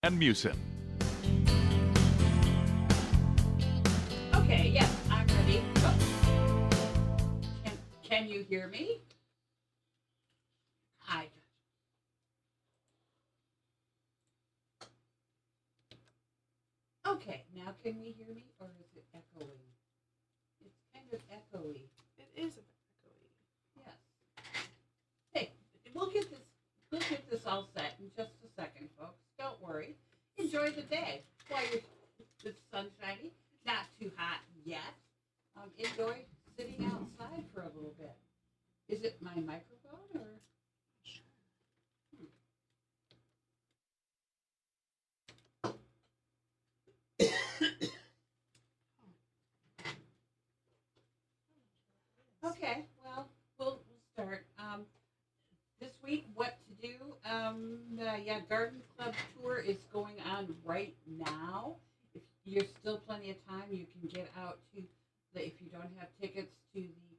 and Meeuwsen. Okay, yes, I'm ready. Oh, can you hear me? Hi. Okay, now can we hear me or is it echoing? It's kind of echoey. It is a bit echoey. Yes. Hey, we'll get this all set in just a second, folks. Don't worry. Enjoy the day while the sun's shining. Not too hot yet. Enjoy sitting outside for a little bit. Is it my microphone or? Okay, well, we'll start. This week, what to do? Garden Club tour is going on right now. If you're still plenty of time, you can get out to if you don't have tickets, to the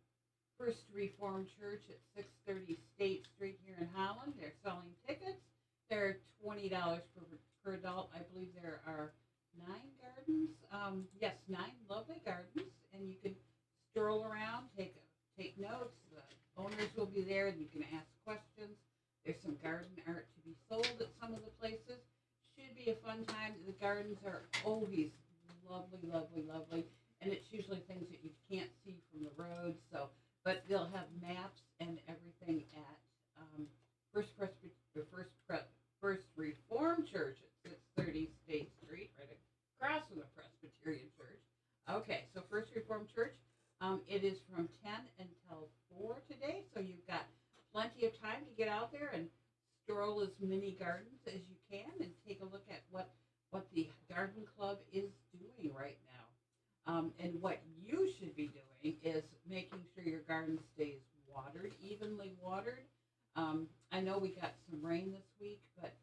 First Reformed Church at 630 State Street here in Holland. They're selling tickets. They're $20 per adult. I believe there are 9 lovely gardens, and you can stroll around, take notes. The owners will be there, and you can ask questions. There's some garden art to be sold at some of the places. Should be a fun time. The gardens are always lovely, lovely, lovely, and it's usually things that you can't see from the road. So, but they'll have maps and everything at First Reformed Church at 630 State Street, right across from the Presbyterian Church. Okay, so First Reformed Church. It is from 10 until 4 today, so you've got plenty of time to get out there and stroll as many gardens as you can and take a look at what the garden club is doing right now. And what you should be doing is making sure your garden stays watered, evenly watered. I know we got some rain this week, but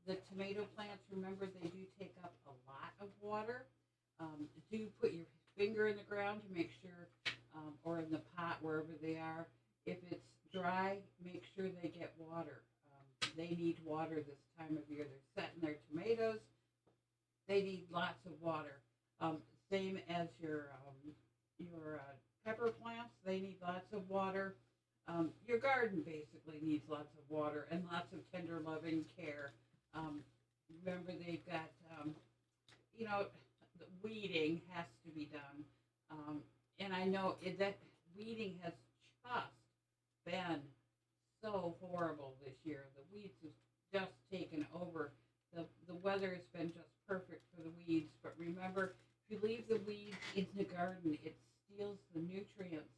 the tomato plants, remember, they do take up a lot of water. Do put your finger in the ground to make sure, or in the pot, wherever they are. If it's dry, make sure they get water. They need water this time of year. They're setting their tomatoes. They need lots of water. Same as your pepper plants. They need lots of water. Your garden basically needs lots of water and lots of tender, loving care. Remember, they've got, the weeding has to be done. And I know that weeding has been so horrible this year. The weeds have just taken over. The weather has been just perfect for the weeds. But remember, if you leave the weeds in the garden, it steals the nutrients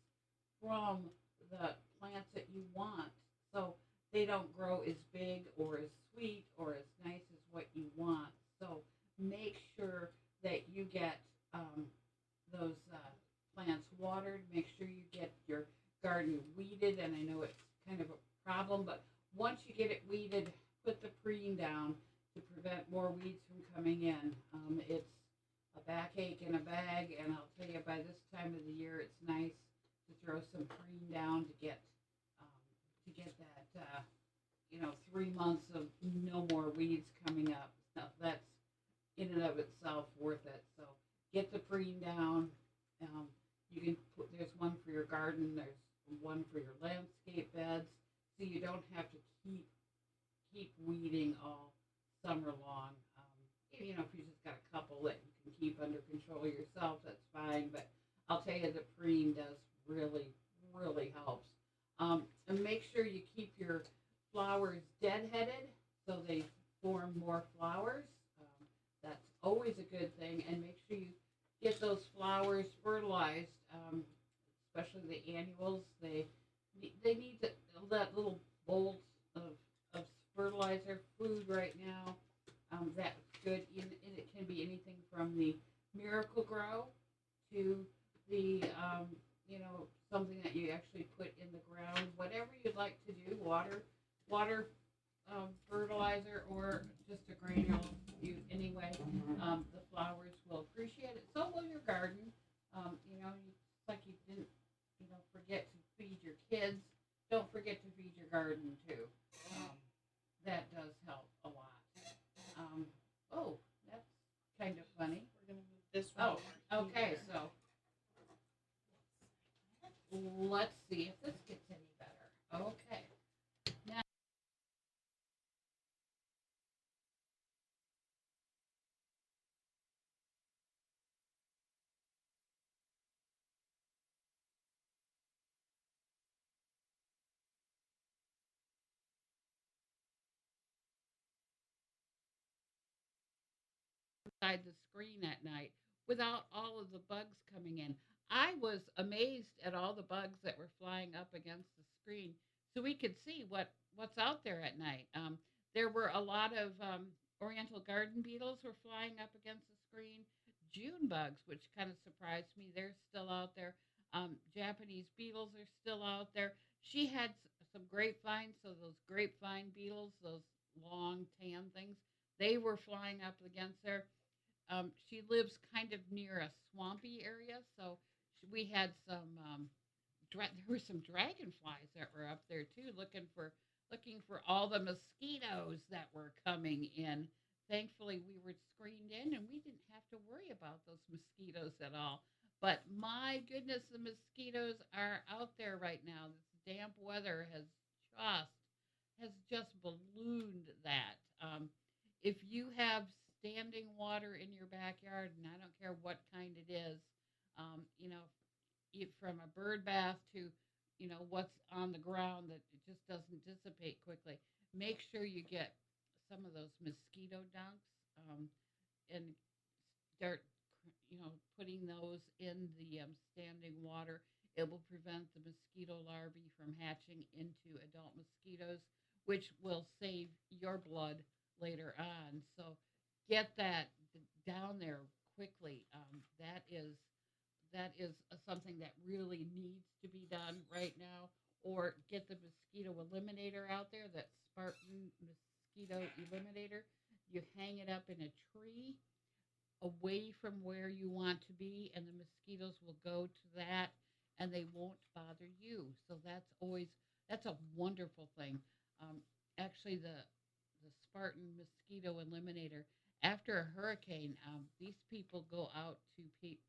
from the plants that you want. So they don't grow as big or as sweet or as nice as what you want. So make sure that you get those plants watered. Make sure you get your garden weeded, and I know it's kind of a problem, but once you get it weeded, put the preen down to prevent more weeds from coming in. It's a backache in a bag, and I'll tell you, by this time of the year, it's nice to throw some preen down to get that 3 months of no more weeds coming up. So that's in and of itself worth it. So get the preen down. You can there's one for your garden, there's one for your landscape beds, so you don't have to keep weeding all summer long. If you just got a couple that you can keep under control yourself, that's fine. But I'll tell you, the preen does really, really helps. And make sure you keep your flowers deadheaded so they form more flowers. That's always a good thing. And make sure you get those flowers fertilized, especially the annuals. They need that little bolt of fertilizer food right now. That's good. And it can be anything from the Miracle Grow to the something that you actually put in the ground. Whatever you'd like to do, water fertilizer, or just a granule. Anyway, the flowers will appreciate it. So will your garden. It's like you didn't forget to feed your kids. Don't forget to feed your garden too. That does help a lot. Oh, that's kind of funny. We're gonna move this one. Oh, okay. So let's see if this gets any better. Okay. Now, inside the screen at night without all of the bugs coming in. I was amazed at all the bugs that were flying up against the screen, so we could see what's out there at night. There were a lot of Oriental garden beetles were flying up against the screen. June bugs, which kind of surprised me, they're still out there. Japanese beetles are still out there. She had some grapevines, so those grapevine beetles, those long tan things, they were flying up against there. She lives kind of near a swampy area, so we had some. There were some dragonflies that were up there too, looking for all the mosquitoes that were coming in. Thankfully, we were screened in, and we didn't have to worry about those mosquitoes at all. But my goodness, the mosquitoes are out there right now. This damp weather has just ballooned that. If you have standing water in your backyard, and I don't care what kind it is, you know, from a bird bath to, what's on the ground that it just doesn't dissipate quickly. Make sure you get some of those mosquito dunks, and start, putting those in the standing water. It will prevent the mosquito larvae from hatching into adult mosquitoes, which will save your blood later on. So get that down there quickly. That is something that really needs to be done right now. Or get the mosquito eliminator out there, that Spartan mosquito eliminator. You hang it up in a tree away from where you want to be, and the mosquitoes will go to that, and they won't bother you. So that's a wonderful thing. Um, Actually, the Spartan mosquito eliminator. After a hurricane, these people go out to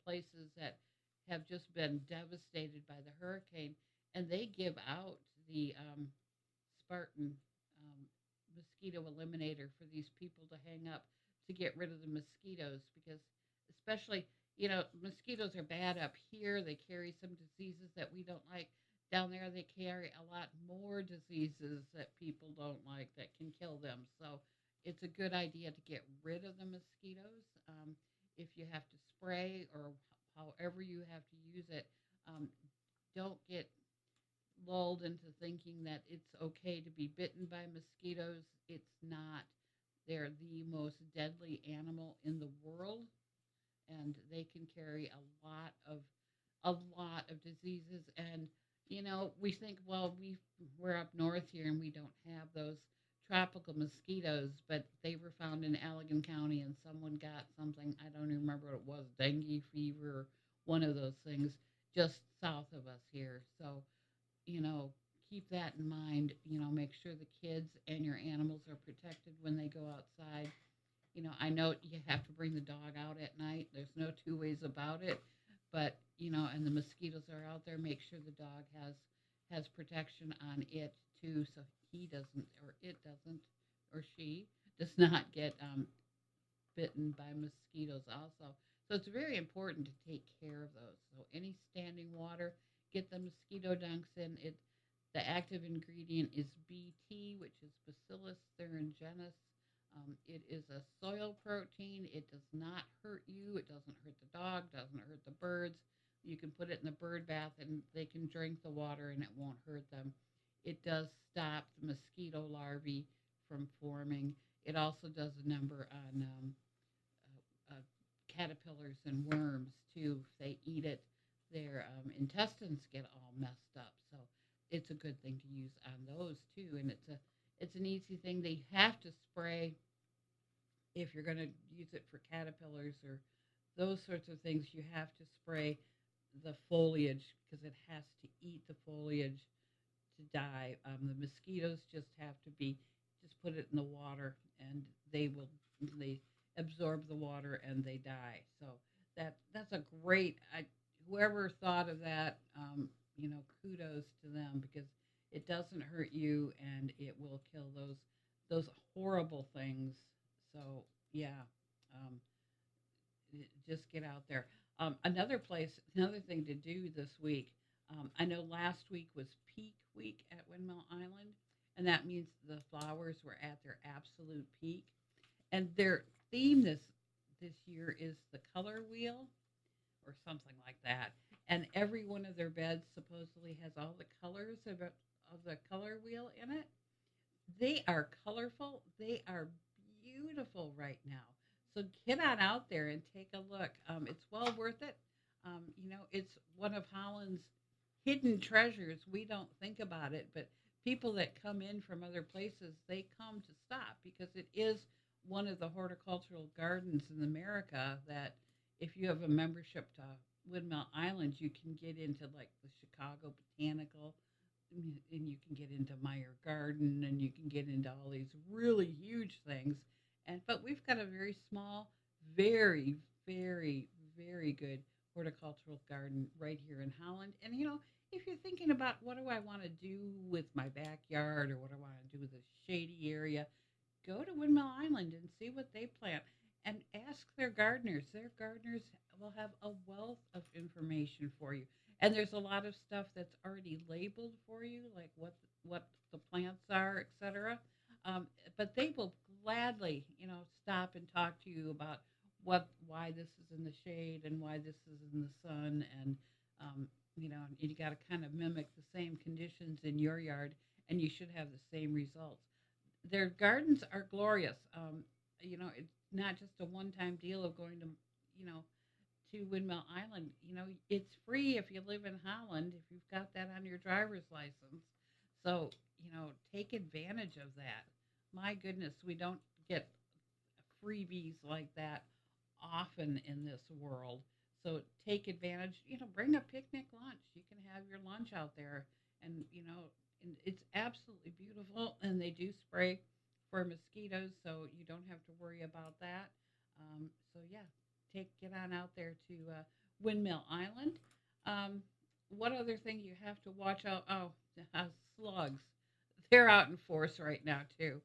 places that have just been devastated by the hurricane, and they give out the Spartan um, mosquito eliminator for these people to hang up to get rid of the mosquitoes, because especially, mosquitoes are bad up here. They carry some diseases that we don't like. Down there they carry a lot more diseases that people don't like that can kill them. So it's a good idea to get rid of the mosquitoes. If you have to spray, or however you have to use it, um, don't get lulled into thinking that it's okay to be bitten by mosquitoes. It's not. They're the most deadly animal in the world, and they can carry a lot of diseases. And we think, well, we're up north here and we don't have those tropical mosquitoes, but they were found in Allegan County, and someone got something, I don't even remember what it was, dengue fever or one of those things, just south of us here. So, you know, keep that in mind. Make sure the kids and your animals are protected when they go outside. I know you have to bring the dog out at night. There's no two ways about it. But, and the mosquitoes are out there, make sure the dog has protection on it too, so he doesn't, or it doesn't, or she does not get bitten by mosquitoes also. So it's very important to take care of those. So any standing water, get the mosquito dunks in. The active ingredient is BT, which is Bacillus thuringiensis. It is a soil protein. It does not hurt you. It doesn't hurt the dog. Doesn't hurt the birds. You can put it in the bird bath, and they can drink the water, and it won't hurt them. It does stop the mosquito larvae from forming. It also does a number on caterpillars and worms too. If they eat it, their intestines get all messed up. So it's a good thing to use on those too. And it's an easy thing. They have to spray if you're going to use it for caterpillars or those sorts of things. You have to spray the foliage because it has to eat the foliage to die. The mosquitoes just have to be, just put it in the water, and they will, they absorb the water and they die. So that's a great. Whoever thought of that, kudos to them because it doesn't hurt you and it will kill those horrible things. So yeah, um, just get out there. Another thing to do this week. I know last week was peak week at Windmill Island, and that means the flowers were at their absolute peak. And their theme this year is the color wheel or something like that. And every one of their beds supposedly has all the colors of the color wheel in it. They are colorful. They are beautiful right now. So get on out there and take a look. It's well worth it. It's one of Holland's hidden treasures. We don't think about it, but people that come in from other places, they come to stop because it is one of the horticultural gardens in America that if you have a membership to Windmill Island, you can get into like the Chicago Botanical and you can get into Meyer Garden and you can get into all these really huge things. But we've got a very small, very, very, very good horticultural garden right here in Holland. And if you're thinking about what do I want to do with my backyard or what do I want to do with a shady area, go to Windmill Island and see what they plant and ask their gardeners. Their gardeners will have a wealth of information for you. And there's a lot of stuff that's already labeled for you, like what the plants are, etc. But they will gladly, stop and talk to you about why this is in the shade and why this is in the sun, and you got to kind of mimic the same conditions in your yard, and you should have the same results. Their gardens are glorious. It's not just a one-time deal of going to Windmill Island. It's free if you live in Holland, if you've got that on your driver's license. So, take advantage of that. My goodness, we don't get freebies like that often in this world. So take advantage, bring a picnic lunch. You can have your lunch out there and it's absolutely beautiful and they do spray for mosquitoes, so you don't have to worry about that. So yeah, get on out there to Windmill Island. What other thing you have to watch out? Oh, slugs. They're out in force right now too.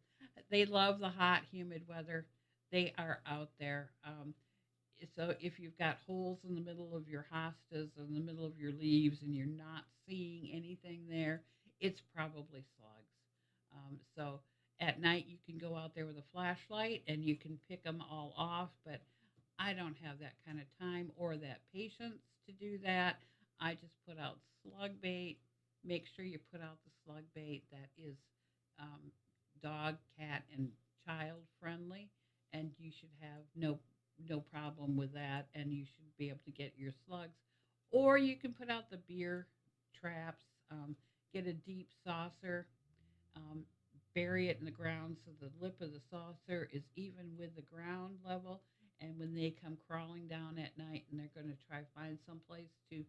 They love the hot, humid weather. They are out there. So if you've got holes in the middle of your hostas, in the middle of your leaves, and you're not seeing anything there, it's probably slugs. So at night you can go out there with a flashlight and you can pick them all off, but I don't have that kind of time or that patience to do that. I just put out slug bait. Make sure you put out the slug bait that is um, dog, cat, and child friendly, and you should have no problem with that, and you should be able to get your slugs. Or you can put out the beer traps. Get a deep saucer, um, bury it in the ground so the lip of the saucer is even with the ground level. And when they come crawling down at night and they're going to try to find some place to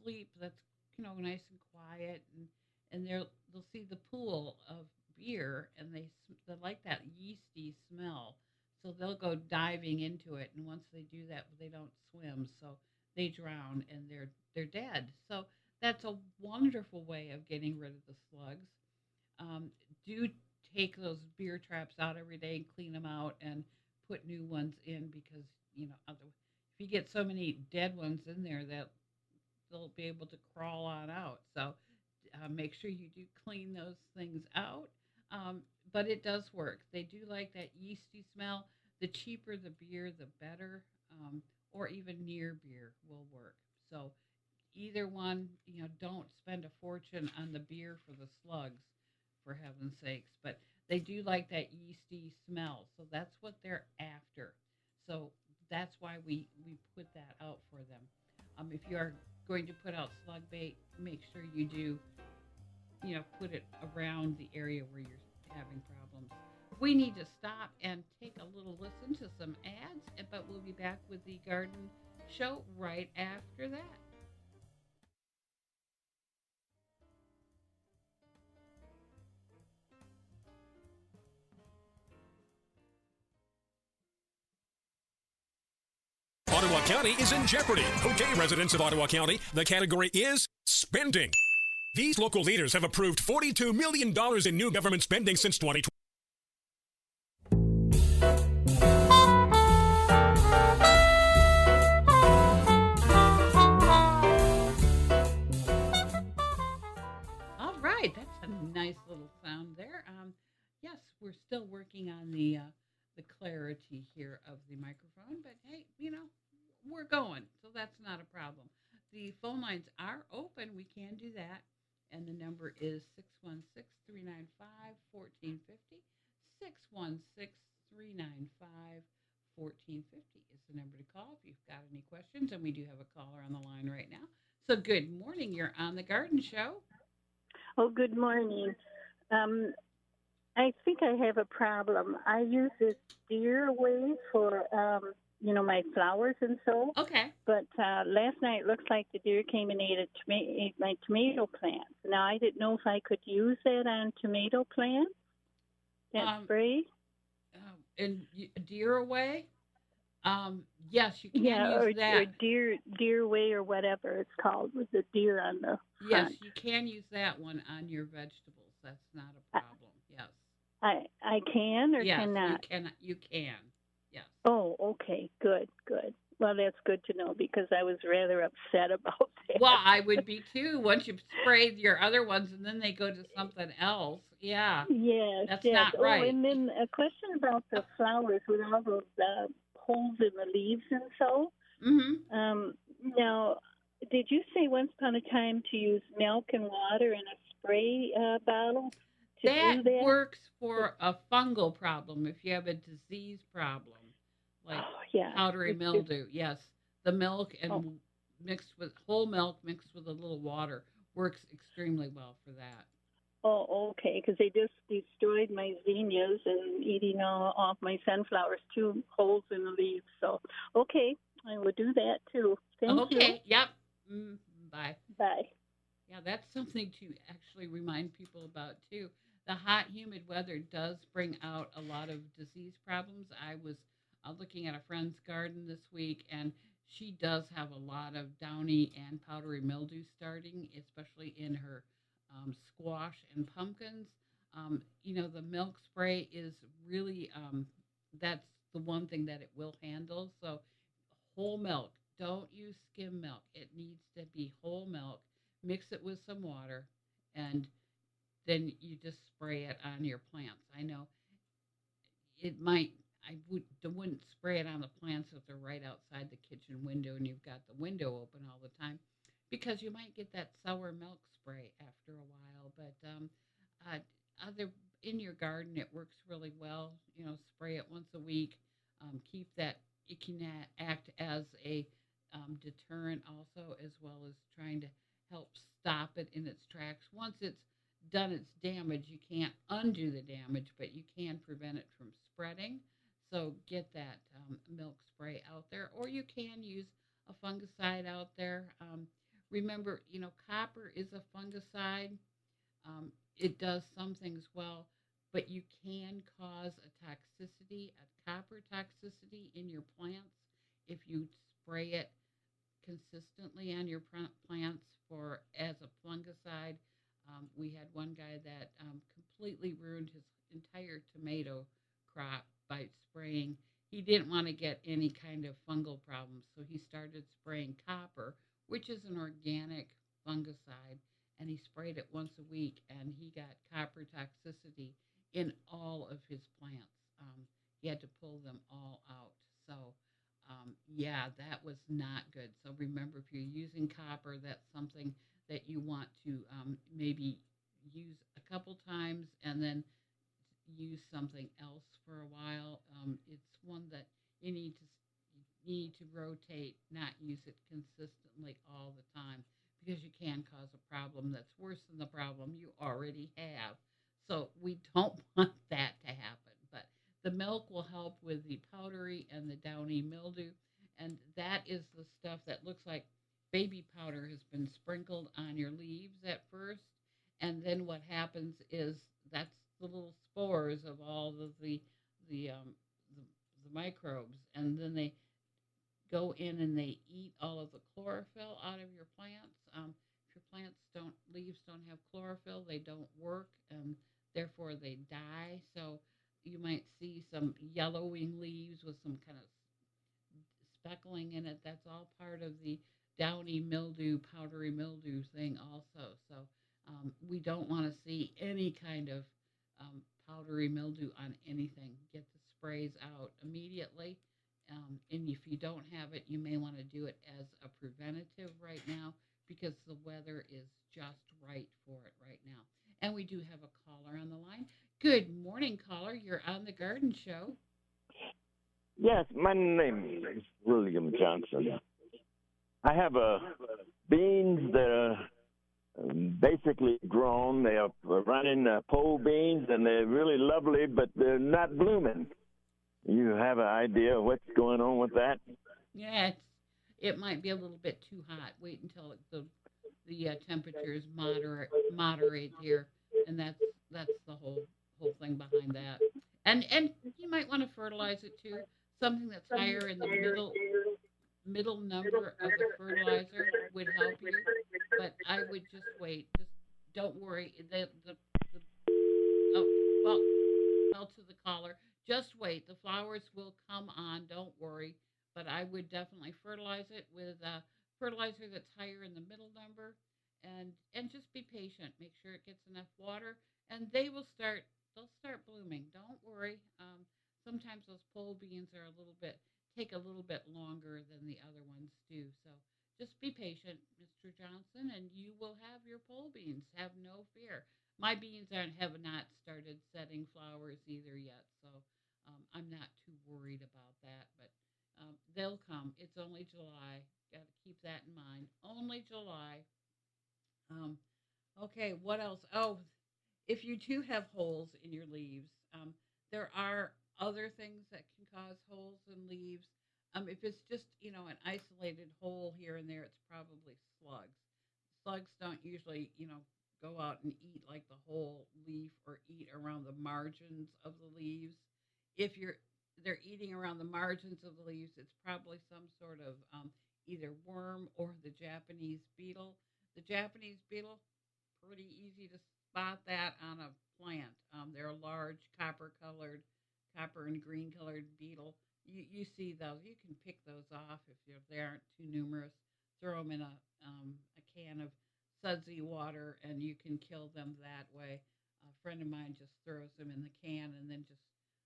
sleep that's nice and quiet, and they'll see the pool of beer and they like that yeasty smell, so they'll go diving into it. And once they do that, they don't swim, so they drown and they're dead. So that's a wonderful way of getting rid of the slugs. Do take those beer traps out every day and clean them out and put new ones in because if you get so many dead ones in there that they'll be able to crawl on out. So make sure you do clean those things out. But it does work. They do like that yeasty smell. The cheaper the beer, the better. Or even near beer will work. So either one, don't spend a fortune on the beer for the slugs, for heaven's sakes. But they do like that yeasty smell. So that's what they're after. So that's why we put that out for them. If you are going to put out slug bait, make sure you do, put it around the area where you're having problems. We need to stop and take a little listen to some ads, but we'll be back with the garden show right after that. County is in jeopardy. Okay, residents of Ottawa County, the category is spending. These local leaders have approved $42 million in new government spending since 2020. All right, that's a nice little sound there. Yes, we're still working on the clarity here of the microphone, but hey, we're going, so that's not a problem. The phone lines are open. We can do that, and the number is 616-395-1450. 616-395-1450 is the number to call if you've got any questions, and we do have a caller on the line right now. So good morning. You're on the Garden Show. Oh, good morning. I think I have a problem. I use this deer way for, my flowers and so. Okay. But last night it looks like the deer came and ate my tomato plants. Now, I didn't know if I could use that on tomato plants, that spray. And deer away? Yes, you can use that. Or deer way or whatever it's called with the deer on the front. Yes, you can use that one on your vegetables. That's not a problem. Yes. I can or cannot? You can. Yes. Oh, okay. Good. Well, that's good to know because I was rather upset about that. Well, I would be too once you've sprayed your other ones and then they go to something else. Yeah. Yes. That's not right. Oh, and then a question about the flowers with all those holes in the leaves and so. Mm-hmm. Now, did you say once upon a time to use milk and water in a spray bottle? That works for a fungal problem if you have a disease problem, like powdery mildew. Yes, the milk and whole milk mixed with a little water works extremely well for that. Oh, okay, because they just destroyed my zinnias and eating off my sunflowers too, holes in the leaves. So, okay, I will do that too. Thank you. Okay, yep. Bye. Bye. Yeah, that's something to actually remind people about too. The hot, humid weather does bring out a lot of disease problems. I was looking at a friend's garden this week, and she does have a lot of downy and powdery mildew starting, especially in her squash and pumpkins. The milk spray is really, that's the one thing that it will handle. So whole milk, don't use skim milk. It needs to be whole milk. Mix it with some water, and then you just spray it on your plants. I know wouldn't spray it on the plants if they're right outside the kitchen window and you've got the window open all the time, because you might get that sour milk spray after a while. But other in your garden, it works really well. Spray it once a week. Keep that. It can act as a deterrent also, as well as trying to help stop it in its tracks. Once it's done its damage, you can't undo the damage, but you can prevent it from spreading. So get that milk spray out there, or you can use a fungicide out there. Remember, copper is a fungicide. It does some things well, but you can cause a copper toxicity in your plants if you spray it consistently on your plants as a fungicide. We had one guy that completely ruined his entire tomato crop by spraying. He didn't want to get any kind of fungal problems, so he started spraying copper, which is an organic fungicide, and he sprayed it once a week, and he got copper toxicity in all of his plants. He had to pull them all out. So, that was not good. So remember, if you're using copper, that's something that you want to maybe use a couple times and then use something else for a while. It's one that you need to rotate, not use it consistently all the time, because you can cause a problem that's worse than the problem you already have. So we don't want that to happen. But the milk will help with the powdery and the downy mildew, and that is the stuff that looks like baby powder has been sprinkled on your leaves at first, and then what happens is that's the little spores of all of the microbes, and then they go in and they eat all of the chlorophyll out of your plants. If your plants leaves don't have chlorophyll, they don't work, and therefore they die. So you might see some yellowing leaves with some kind of speckling in it. That's all part of the downy mildew, powdery mildew thing also. So we don't want to see any kind of powdery mildew on anything. Get the sprays out immediately. And if you don't have it, you may want to do it as a preventative right now because the weather is just right for it right now. And we do have a caller on the line. Good morning, caller. You're on the Garden Show. Yes, my name is William Johnson. I have beans that are basically grown. They are running pole beans, and they're really lovely, but they're not blooming. You have an idea of what's going on with that? Yeah, it might be a little bit too hot. Wait until the temperatures moderate here, and that's the whole thing behind that. And you might want to fertilize it too. Something that's higher in the middle number of the fertilizer would help you. But I would just wait. Just don't worry. Well to the caller. Just wait. The flowers will come on. Don't worry. But I would definitely fertilize it with fertilizer that's higher in the middle number, and just be patient. Make sure it gets enough water, and they'll start blooming. Don't worry. Sometimes those pole beans take a little bit longer than the other ones do. So just be patient, Mr. Johnson, and you will have your pole beans. Have no fear. My beans have not started setting flowers either yet, so I'm not too worried about that. But they'll come. It's only July. Got to keep that in mind. Only July. Okay, what else? Oh, if you do have holes in your leaves, there are other things that can cause holes in leaves. If it's just, an isolated hole here and there, it's probably slugs. Slugs don't usually, go out and eat like the whole leaf or eat around the margins of the leaves. If they're eating around the margins of the leaves, it's probably some sort of either worm or the Japanese beetle. The Japanese beetle, pretty easy to spot that on a plant. They're a large copper and green colored beetle. You see those. You can pick those off if they aren't too numerous. Throw them in a can of sudsy water, and you can kill them that way. A friend of mine just throws them in the can and then just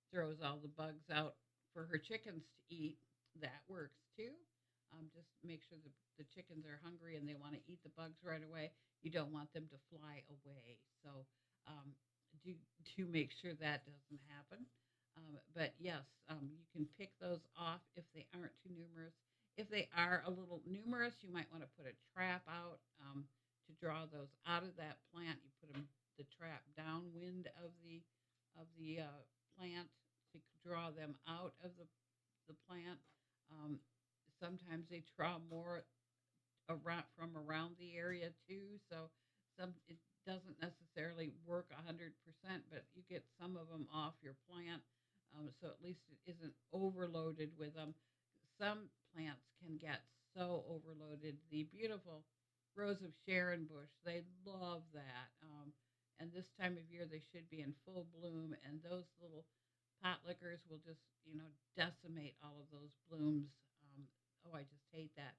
throws all the bugs out for her chickens to eat. That works too. Just make sure the chickens are hungry and they want to eat the bugs right away. You don't want them to fly away. So do make sure that doesn't happen. But yes, you can pick those off if they aren't too numerous. If they are a little numerous, you might want to put a trap out to draw those out of that plant. You put the trap downwind of the plant to draw them out of the plant. Sometimes they draw more around the area too. So it doesn't necessarily work 100%, but you get some of them off your plant. So at least it isn't overloaded with them. Some plants can get so overloaded. The beautiful Rose of Sharon bush, they love that. And this time of year, they should be in full bloom, and those little pot lickers will just, decimate all of those blooms. I just hate that.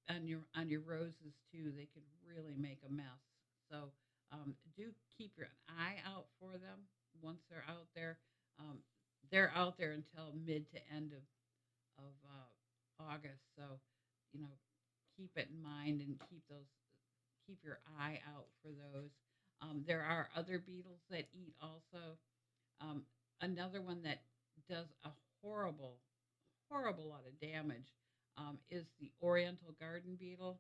On your roses too, they could really make a mess. So do keep an eye out for them once they're out there. They're out there until mid to end of August. So keep it in mind and keep your eye out for those. There are other beetles that eat also. Another one that does a horrible lot of damage is the Oriental garden beetle.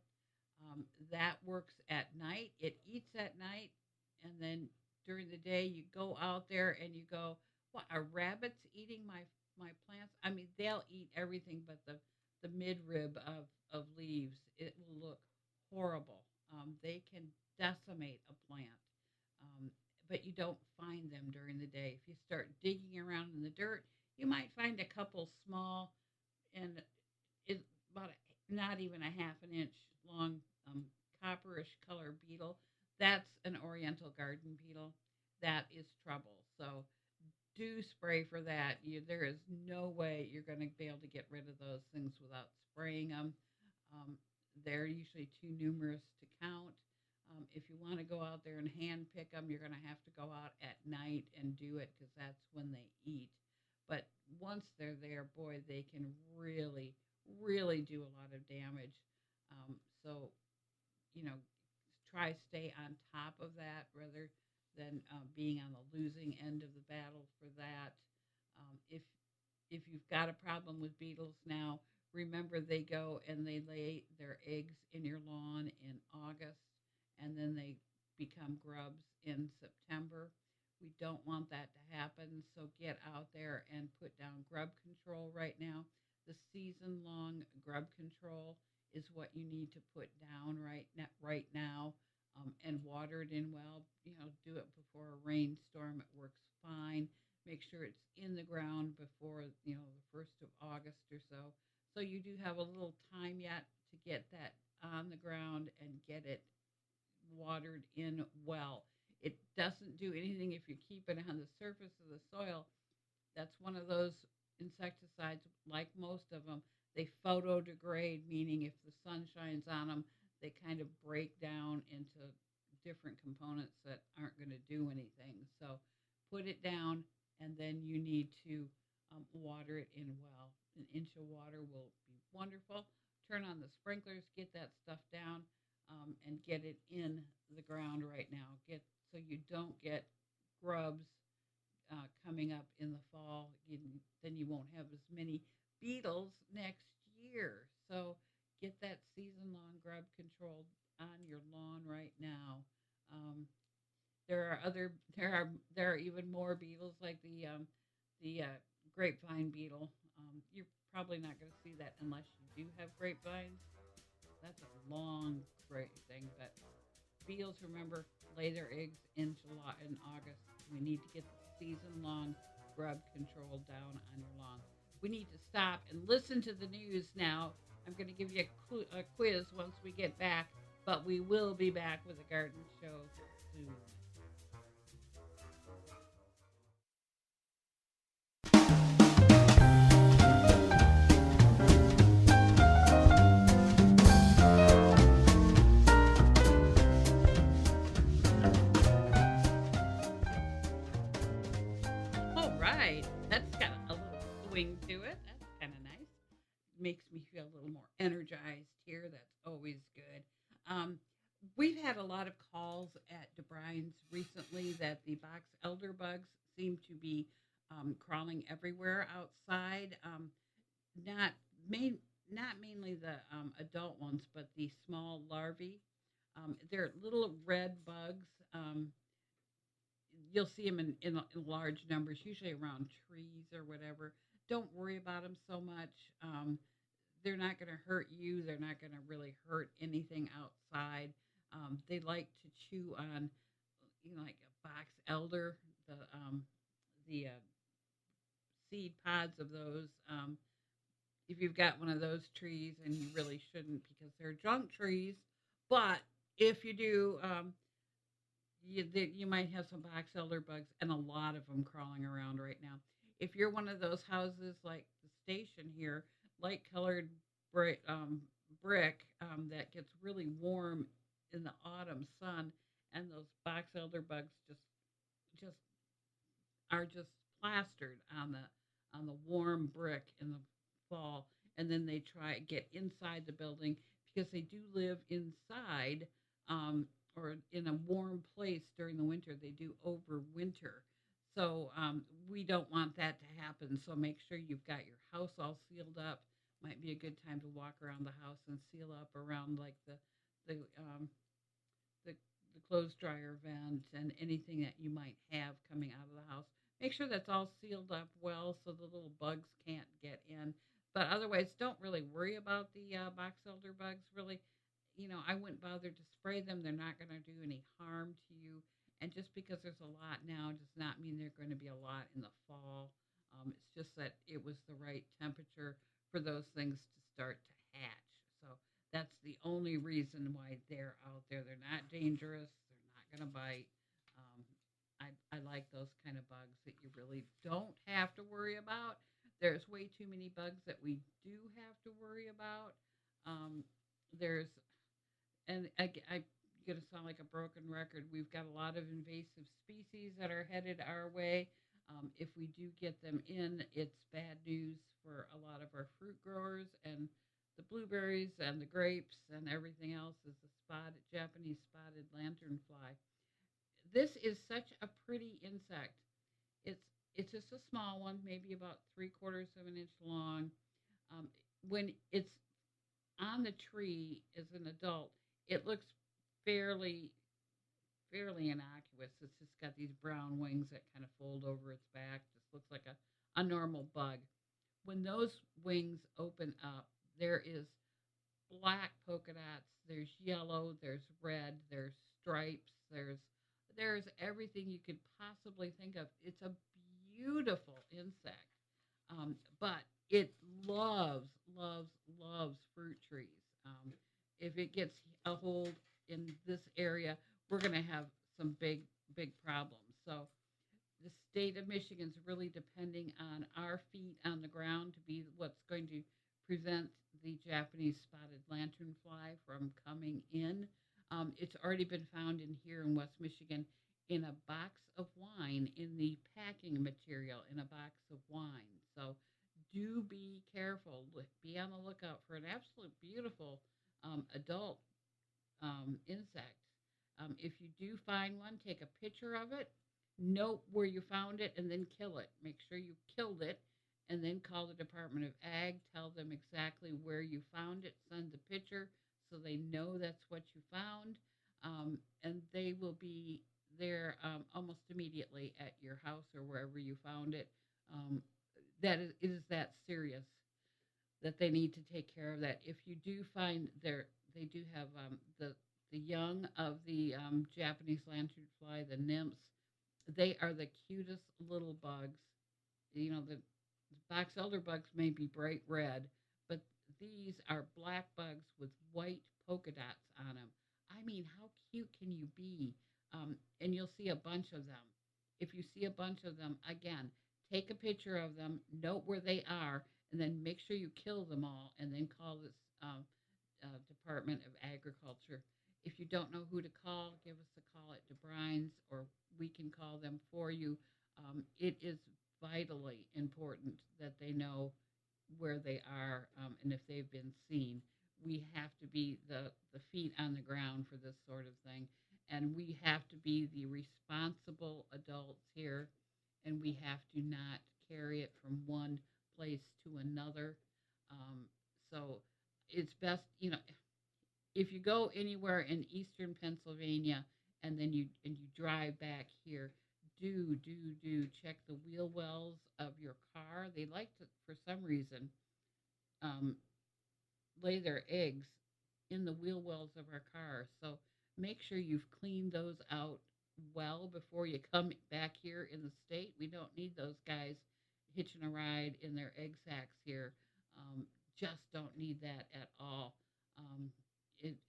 That works at night. It eats at night, and then during the day you go out there and you go, "What? Are rabbits eating my plants?" I mean, they'll eat everything but the midrib of leaves. It will look horrible. They can decimate a plant, but you don't find them during the day. If you start digging around in the dirt, you might find a couple small, and is about not even a half an inch long, copperish color beetle. That's an oriental garden beetle. That is trouble. So do spray for that. There is no way you're going to be able to get rid of those things without spraying them. Um, they're usually too numerous to count. If you want to go out there and hand pick them, you're going to have to go out at night and do it because that's when they eat. But once they're there, boy, they can really, really do a lot of damage. So, you know, try stay on top of that rather than being on the losing end of the battle for that. If you've got a problem with beetles now, remember they go and they lay their eggs in your lawn in August, and then they become grubs in September. We don't want that to happen, so get out there and put down grub control right now. The season-long grub control is what you need to put down right now, and water it in well. Do it before a rainstorm. It works fine. Make sure it's in the ground before the 1st of August or so. So you do have a little time yet to get that on the ground and get it watered in well. It doesn't do anything if you keep it on the surface of the soil. That's one of those insecticides, like most of them, they photodegrade, meaning if the sun shines on them, they kind of break down into different components that aren't going to do anything. So put it down, and then you need to water it in well. An inch of water will be wonderful. Turn on the sprinklers, get that stuff down, and get it in the ground right now. So you don't get grubs coming up in the fall. Then you won't have as many beetles next year. So get that season-long grub control on your lawn right now. There are even more beetles like the grapevine beetle. You're probably not going to see that unless you do have grapevines. That's a long great thing, but beetles, remember, lay their eggs in July and August. We need to get the season-long grub control down on your lawn. We need to stop and listen to the news now. I'm going to give you a quiz once we get back, but we will be back with a garden show soon. All right, that's got a little swing to it. That's kind of nice. Makes me feel a little more energized here. That's always good. We've had a lot of calls at DeBrine's recently that the box elder bugs seem to be crawling everywhere outside. Not main, not mainly the adult ones, but the small larvae. They're little red bugs. You'll see them in large numbers, usually around trees or whatever. Don't worry about them so much. They're not going to hurt you. They're not going to really hurt anything outside. They like to chew on, like a box elder, the seed pods of those. If you've got one of those trees, and you really shouldn't because they're junk trees, but if you do, you might have some box elder bugs and a lot of them crawling around right now. If you're one of those houses like the station here, light colored brick that gets really warm in the autumn sun, and those box elder bugs just are just plastered on the warm brick in the fall, and then they try get inside the building because they do live inside, or in a warm place during the winter. They do overwinter. So we don't want that to happen. So make sure you've got your house all sealed up. Might be a good time to walk around the house and seal up around like the clothes dryer vent and anything that you might have coming out of the house. Make sure that's all sealed up well so the little bugs can't get in. But otherwise, don't really worry about the box elder bugs. Really, I wouldn't bother to spray them. They're not going to do any harm to you. And just because there's a lot now does not mean they're going to be a lot in the fall. It's just that it was the right temperature for for those things to start to hatch. So that's the only reason why they're out there. They're not dangerous. They're not going to bite. Um, I like those kind of bugs that you really don't have to worry about. There's way too many bugs that we do have to worry about. There's and I going to sound like a broken record. We've got a lot of invasive species that are headed our way. If we do get them in, it's bad news for a lot of our fruit growers, and the blueberries and the grapes and everything else is the Japanese spotted lanternfly. This is such a pretty insect. It's it's just a small one, maybe about 3/4 of an inch long. Um, when it's on the tree as an adult, it looks fairly fairly innocuous. It's just got these brown wings that kind of fold over its back. Just looks like a normal bug. When those wings open up, there is black polka dots. There's yellow. There's red. There's stripes. There's everything you could possibly think of. It's a beautiful insect, but it loves, loves, loves fruit trees. If it gets a hold in this area, we're going to have some big, big problems. So the state of Michigan's really depending on our feet on the ground to be what's going to prevent the Japanese spotted lanternfly from coming in. It's already been found in here in West Michigan in a box of wine, in the packing material in a box of wine. So do be careful. Be on the lookout for an absolute beautiful adult insect. If you do find one, take a picture of it, note where you found it, and then kill it. Make sure you killed it, and then call the Department of Ag. Tell them exactly where you found it. Send the picture so they know that's what you found, and they will be there almost immediately at your house or wherever you found it. That is, it is that serious that they need to take care of that. If you do find they do have the young of the Japanese lanternfly, the nymphs. They are the cutest little bugs. The box elder bugs may be bright red, but these are black bugs with white polka dots on them. I mean, how cute can you be? And you'll see a bunch of them. If you see a bunch of them, again, take a picture of them, note where they are, and then make sure you kill them all, and then call this Department of Agriculture. If you don't know who to call, give us a call at DeBrines, or we can call them for you. It is vitally important that they know where they are, and if they've been seen. We have to be the feet on the ground for this sort of thing, and we have to be the responsible adults here, and we have to not carry it from one place to another. So it's best, if you go anywhere in eastern Pennsylvania and then you drive back here, do check the wheel wells of your car. They like to, for some reason, um, lay their eggs in the wheel wells of our cars. So make sure you've cleaned those out well before you come back here in the state. We don't need those guys hitching a ride in their egg sacs here. Um, just don't need that at all.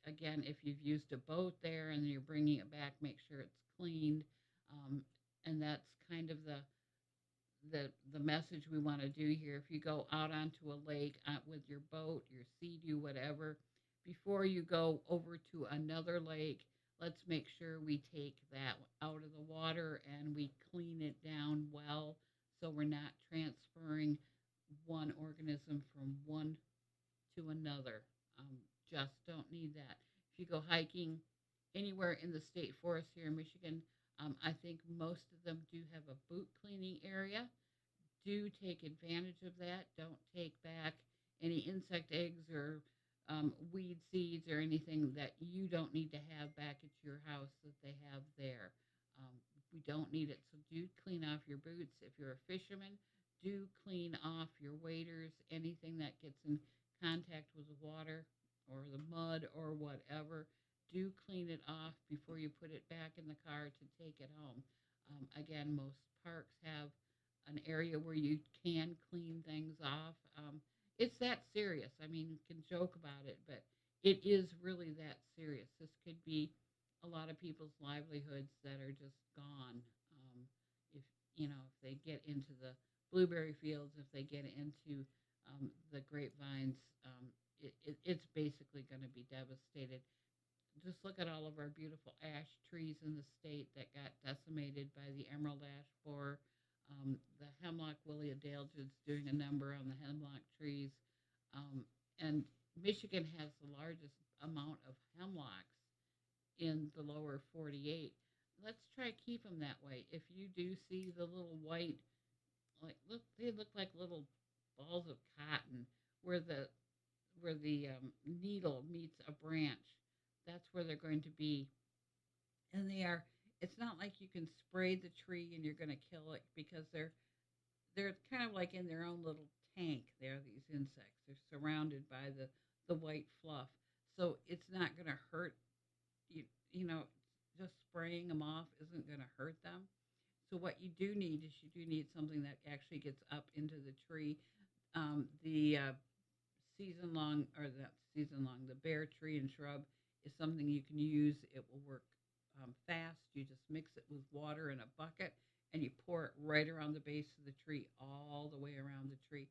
Again, if you've used a boat there and you're bringing it back, make sure it's cleaned. Um, and that's kind of the message we want to do here. If you go out onto a lake with your boat, your sea-doo, whatever, before you go over to another lake, let's make sure we take that out of the water and we clean it down well so we're not transferring one organism from one to another. Just don't need that. If you go hiking anywhere in the state forest here in Michigan, I think most of them do have a boot cleaning area. Do take advantage of that. Don't take back any insect eggs or weed seeds or anything that you don't need to have back at your house that they have there. We don't need it. So do clean off your boots. If you're a fisherman, do clean off your waders, anything that gets in contact with the water or the mud or whatever. Do clean it off before you put it back in the car to take it home. Again, most parks have an area where you can clean things off. It's that serious. I mean, you can joke about it, but it is really that serious. This could be a lot of people's livelihoods that are just gone. If if they get into the blueberry fields, if they get into the grapevines, it's basically going to be devastated. Just look at all of our beautiful ash trees in the state that got decimated by the emerald ash borer. The hemlock woolly adelgids doing a number on the hemlock trees. And Michigan has the largest amount of hemlocks in the lower 48. Let's try keep them that way. If you do see the little white, they look like little balls of cotton where the needle meets a branch. That's where they're going to be, and they are. It's not like you can spray the tree and you're going to kill it because they're kind of like in their own little tank. They're these insects. They're surrounded by the white fluff, so it's not going to hurt you. Just spraying them off isn't going to hurt them. So what you do need is you do need something that actually gets up into the tree. The season long, or not season long, the bare tree and shrub is something you can use. It will work fast. You just mix it with water in a bucket and you pour it right around the base of the tree, all the way around the tree.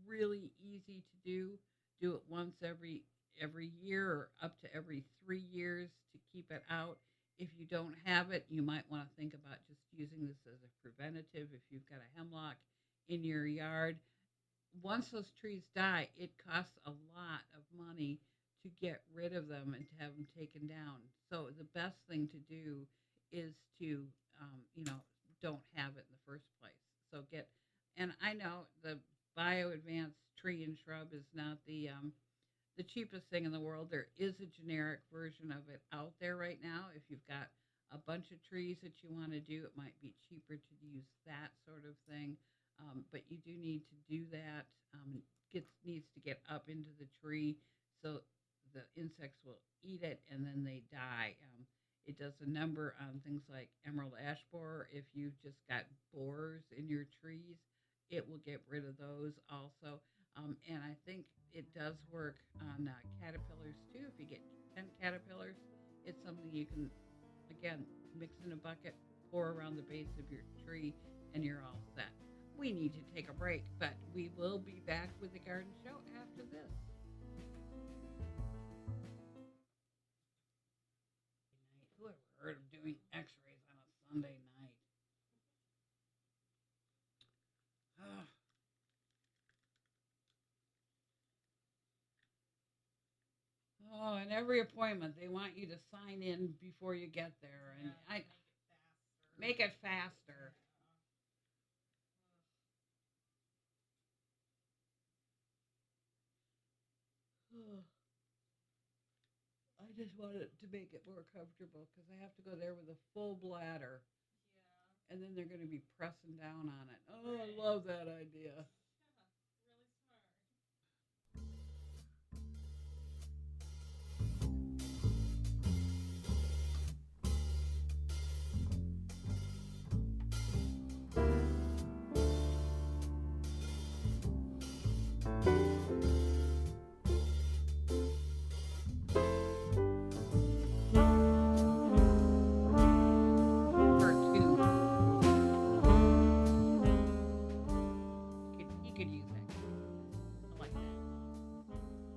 Really easy to do. Do it once every year or up to every 3 years to keep it out. If you don't have it, you might want to think about just using this as a preventative if you've got a hemlock in your yard. Once those trees die, it costs a lot of money to get rid of them and to have them taken down. So the best thing to do is to, don't have it in the first place. So and I know the bio advanced tree and shrub is not the cheapest thing in the world. There is a generic version of it out there right now. If you've got a bunch of trees that you want to do, it might be cheaper to use that sort of thing. But you do need to do that. Needs to get up into the tree so the insects will eat it and then they die. It does a number on things like emerald ash borer. If you've just got borers in your trees, it will get rid of those also. And I think it does work on caterpillars too. If you get 10 caterpillars, it's something you can, again, mix in a bucket, pour around the base of your tree, and you're all set. We need to take a break, but we will be back with the garden show after this. Who ever heard of doing x-rays on a Sunday night? Oh, and every appointment they want you to sign in before you get there, and I make it faster. I just wanted to make it more comfortable because I have to go there with a full bladder. Yeah. And then they're going to be pressing down on it. Oh, right. I love that idea. Yeah, really smart.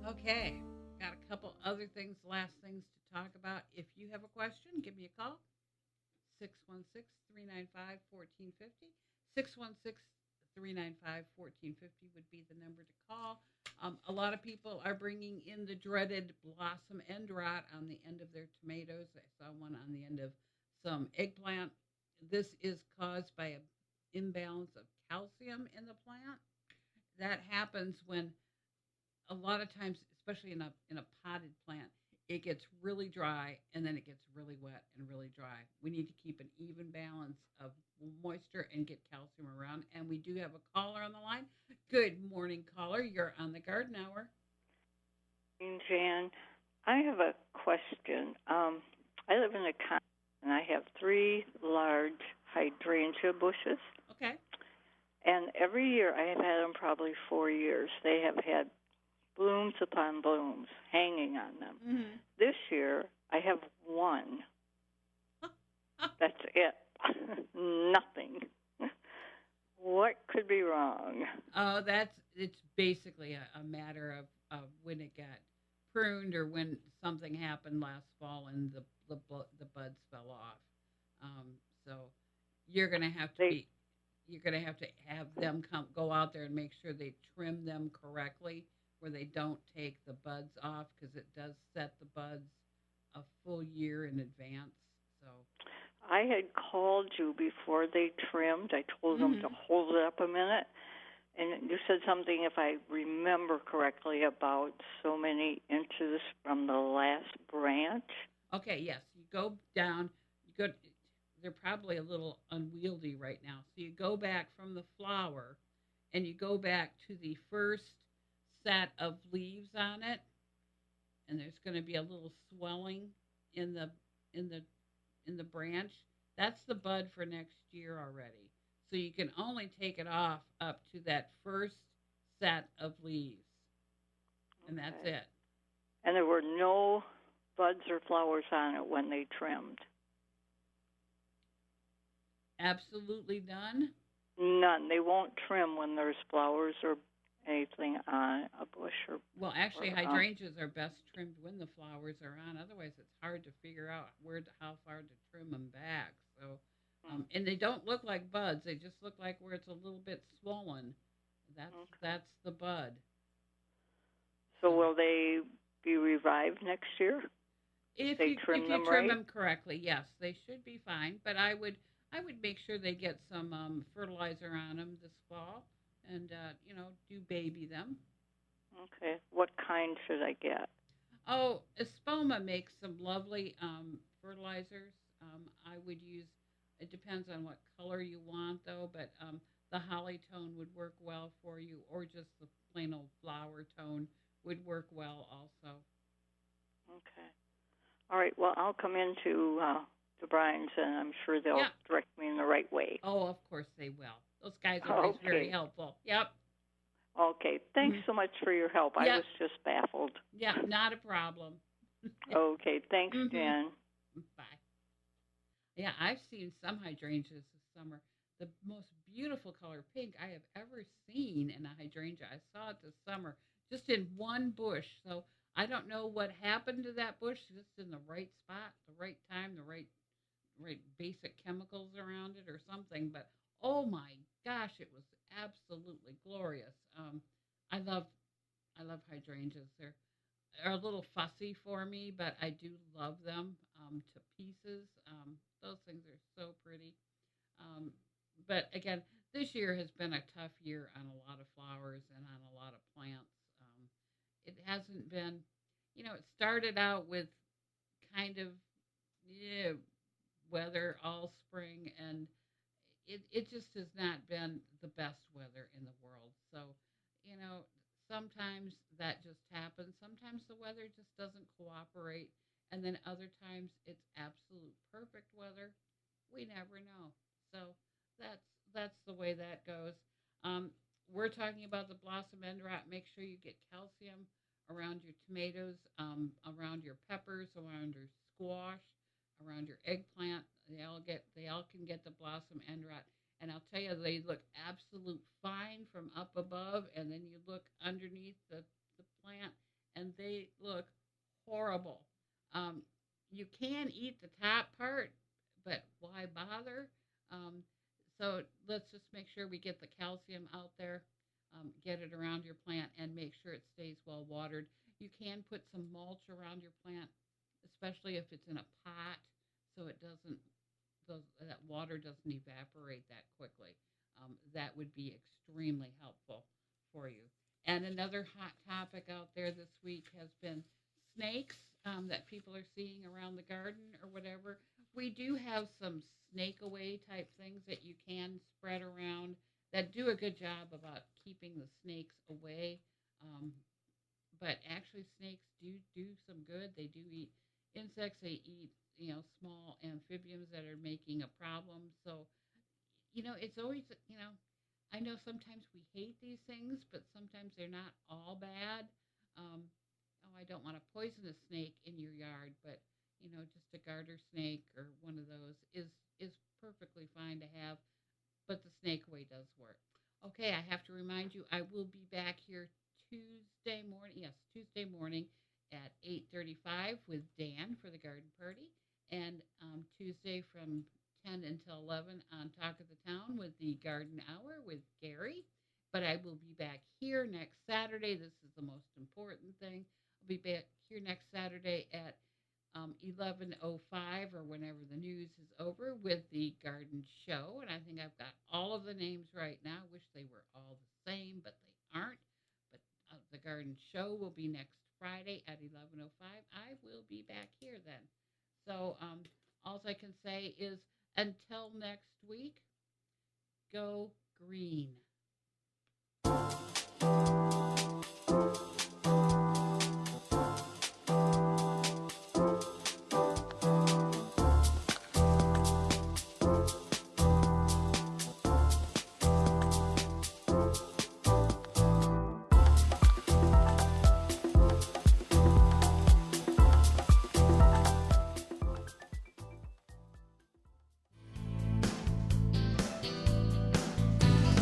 Okay, got a couple other things, last things to talk about. If you have a question, give me a call. 616-395-1450. 616-395-1450 would be the number to call. A lot of people are bringing in the dreaded blossom end rot on the end of their tomatoes. I saw one on the end of some eggplant. This is caused by an imbalance of calcium in the plant. That happens when a lot of times, especially in a potted plant, it gets really dry and then it gets really wet and really dry. We need to keep an even balance of moisture and get calcium around. And we do have a caller on the line. Good morning, caller. You're on the Garden Hour. Jan, I have a question. I live in a condo and I have 3 large hydrangea bushes. Okay. And every year, I have had them probably 4 years. They have had blooms upon blooms hanging on them. Mm-hmm. This year, I have one. That's it. Nothing. What could be wrong? Oh, it's basically a matter of when it got pruned or when something happened last fall and the buds fell off. So you're gonna have to They you're gonna have to have them go out there and make sure they trim them correctly, where they don't take the buds off, because it does set the buds a full year in advance. So I had called you before they trimmed. I told them to Mhm. hold it up a minute. And you said something, if I remember correctly, about so many inches from the last branch. okay, yes, you go down. You go. They're probably a little unwieldy right now. So you go back from the flower, and you go back to the first set of leaves on it, and there's going to be a little swelling in the in the in the branch. That's the bud for next year already. So you can only take it off up to that first set of leaves, and that's Okay. it. And there were no buds or flowers on it when they trimmed. Absolutely none. None. They won't trim when there's flowers or anything on a bush Well, actually, or hydrangeas are best trimmed when the flowers are on. Otherwise, it's hard to figure out how far to trim them back. So, and they don't look like buds. They just look like where it's a little bit swollen. That's the bud. So will they be revived next year? If They you trim if you them trim right? them correctly, yes, they should be fine. But I would make sure they get some fertilizer on them this fall, and do baby them. Okay. What kind should I get? Oh, Espoma makes some lovely fertilizers. I would use. It depends on what color you want, though, but the holly tone would work well for you, or just the plain old flower tone would work well also. Okay. All right. Well, I'll come into Brian's, and I'm sure they'll Yeah. direct me in the right way. Oh, of course they will. Those guys are always very Okay. helpful. Yep. Okay. Thanks so much for your help. I Yep. was just baffled. Yeah, not a problem. Okay. Thanks, Mhm. Jen. Bye. Yeah, I've seen some hydrangeas this summer. The most beautiful color pink I have ever seen in a hydrangea. I saw it this summer just in one bush. So I don't know what happened to that bush, just in the right spot, the right time, the right basic chemicals around it or something. But oh my gosh, it was absolutely glorious. I love I love hydrangeas. They're are a little fussy for me, but I do love them to pieces. Those things are so pretty. Um, but again, this year has been a tough year on a lot of flowers and on a lot of plants. It hasn't been, it started out with kind of, yeah, weather all spring, and it just has not been the best weather in the world. So, you know, sometimes that just happens. Sometimes the weather just doesn't cooperate, and then other times it's absolute perfect weather. We never know. So that's that's the way that goes. We're talking about the blossom end rot. Make sure you get calcium around your tomatoes, around your peppers, around your squash, around your eggplant. They all can get the blossom end rot. And I'll tell you, they look absolute fine from up above, and then you look underneath the plant, and they look horrible. Um, you can eat the top part, but why bother? Um, so let's just make sure we get the calcium out there, get it around your plant, and make sure it stays well watered. You can put some mulch around your plant, especially if it's in a pot, so it doesn't that water doesn't evaporate that quickly. That would be extremely helpful for you. And another hot topic out there this week has been snakes that people are seeing around the garden or whatever. We do have some snake away type things that you can spread around that do a good job about keeping the snakes away. Um, but actually, snakes do some good. They do eat insects. They eat small amphibians that are making a problem. So it's always I know sometimes we hate these things, but sometimes they're not all bad. I don't want a poisonous snake in your yard, but just a garter snake or one of those is perfectly fine to have. But the snake away does work. Okay, I have to remind you, I will be back here Tuesday morning. Yes, Tuesday morning at 8:35 with Dan for the garden party, and Tuesday from 10 until 11 on Talk of the Town with the Garden Hour with Gary. But I will be back here next Saturday. This is the most important thing. I'll be back here next Saturday at 11:05 or whenever the news is over with the garden show. And I think I've got all of the names right now. Wish they were all the same, but they aren't. But the garden show will be next Friday at 11:05. I will be back here then. So all I can say is until next week, go green.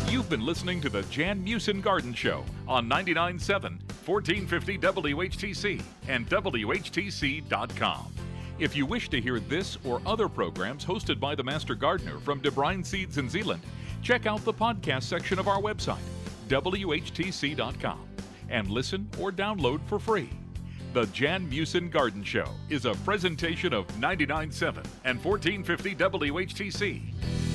You've been listening to the Jan Meeuwsen Garden Show on 99.7, 1450 WHTC and WHTC.com. If you wish to hear this or other programs hosted by the Master Gardener from De Bruyn Seeds in Zeeland, check out the podcast section of our website, WHTC.com, and listen or download for free. The Jan Meeuwsen Garden Show is a presentation of 99.7 and 1450 WHTC.